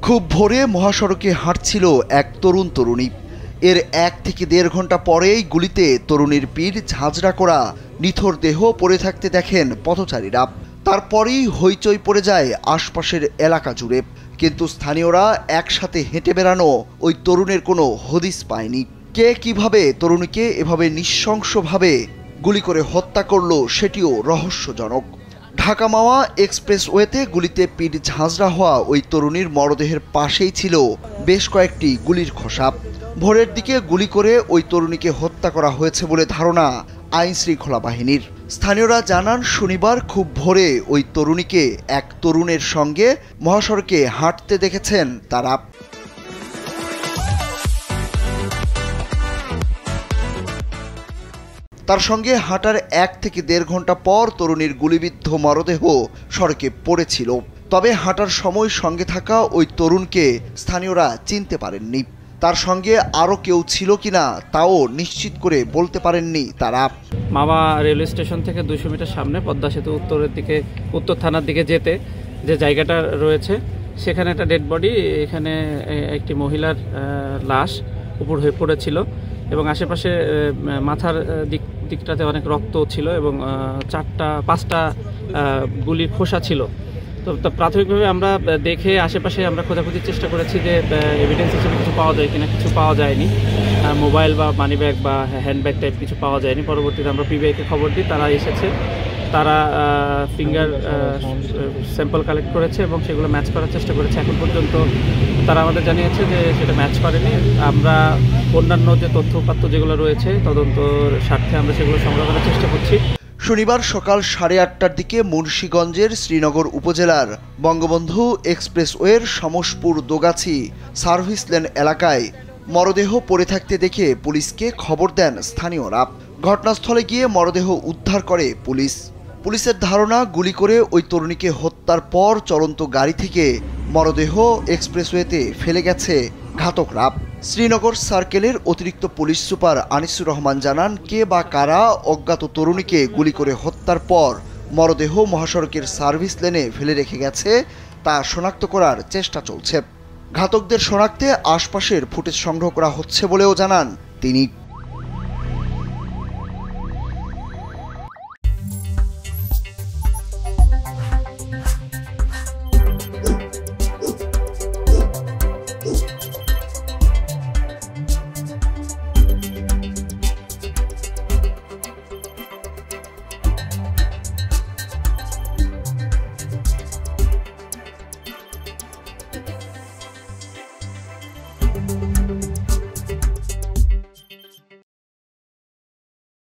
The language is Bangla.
খুব ভোরে মহাসড়কে হাঁটছিল এক তরুণী। এর 1 থেকে 1.5 ঘন্টা পরেই গুলিতে তরুণীর পিঠ ঝাঁঝরা করা নিথর দেহ পড়ে থাকতে দেখেন পথচারীরা। তারপরেই হইচই পড়ে যায় আশপাশের এলাকা জুড়ে। কিন্তু স্থানীয়রা একসাথে হেঁটে বেড়ানো ওই তরুণের কোনো হদিস পায়নি। কে কিভাবে তরুণীকে এভাবে নৃশংসভাবে গুলি করে হত্যা করলো সেটিও রহস্যজনক। ঢাকা মাওয়া এক্সপ্রেসওয়েতে গুলিতে পিঠ ঝাঁঝরা হওয়া ওই তরুণীর মরদেহের পাশেই ছিল বেশ কয়েকটি গুলির খোসা। ভোরের দিকে গুলি করে ওই তরুণীকে হত্যা করা হয়েছে বলে ধারণা আইন শৃঙ্খলা বাহিনীর। স্থানীয়রা জানান, শনিবার খুব ভোরে ওই তরুণীকে এক তরুণের সঙ্গে মহাসড়কে হাঁটতে দেখেছেন তারা। তার সঙ্গে হাঁটার 1 থেকে 1.5 ঘন্টা পর তরুণীর গুলিবিদ্ধ মরদেহ সড়কে পড়েছিল। তবে হাঁটার সময় সঙ্গে থাকা ওই তরুণকে স্থানীয়রা চিনতে পারেননি। তার সঙ্গে আরও কেউ ছিল কিনা তাও নিশ্চিত করে বলতে পারেননি তারা। মাওয়া রেলওয়ে স্টেশন থেকে 200 মিটার সামনে পদ্মা সেতু উত্তর থানার দিকে যেতে যে জায়গাটা রয়েছে, সেখানে একটা ডেড বডি, এখানে একটি মহিলার লাশ উপর হয়ে পড়েছিল এবং আশেপাশে মাথার দিকটাতে অনেক রক্ত ছিল এবং 5টা গুলির খোসা ছিল। তো প্রাথমিকভাবে আমরা দেখে আশেপাশে আমরা খোঁজাখুঁজির চেষ্টা করেছি যে এভিডেন্স হিসেবে কিছু পাওয়া যায় কিনা। কিছু পাওয়া যায়নি, মোবাইল বা মানি ব্যাগ বা হ্যান্ডব্যাগ টাইপ কিছু পাওয়া যায়নি। পরবর্তীতে আমরা পিবিআইকে খবর দিই, তারা এসেছে, তারা ফিঙ্গার স্যাম্পল কালেক্ট করেছে এবং সেগুলো ম্যাচ করার চেষ্টা করেছে। এখন পর্যন্ত তারা আমাদের জানিয়েছে যে সেটা ম্যাচ করেনি। আমরা অন্যান্য যে তথ্যপাত্র যেগুলো রয়েছে তদন্তর স্বার্থে আমরা সেগুলো সংগ্রহ করার চেষ্টা করছি। শনিবার সকাল 8:30টার দিকে মুন্সিগঞ্জের শ্রীনগর উপজেলার বঙ্গবন্ধু এক্সপ্রেসওয়ের শমশপুর দোগাছি সার্ভিস লেন এলাকায় মরদেহ পড়ে থাকতে দেখে পুলিশকে খবর দেন স্থানীয়রা। ঘটনাস্থলে গিয়ে মরদেহ উদ্ধার করে পুলিশ। পুলিশের ধারণা, গুলি করে ওই তরুণীকে হত্যার পর চলন্ত গাড়ি থেকে মরদেহ এক্সপ্রেসওয়েতে ফেলে গেছে ঘাতকরা। শ্রীনগর সার্কেলের অতিরিক্ত পুলিশ সুপার আনিসুর রহমান জানান, কে বা কারা অজ্ঞাত তরুণীকে গুলি করে হত্যার পর মরদেহ মহাসড়কের সার্ভিস লেনে ফেলে রেখে গেছে তা শনাক্ত করার চেষ্টা চলছে। ঘাতকদের শনাক্তে আশপাশের ফুটেজ সংগ্রহ করা হচ্ছে বলেও জানান তিনি।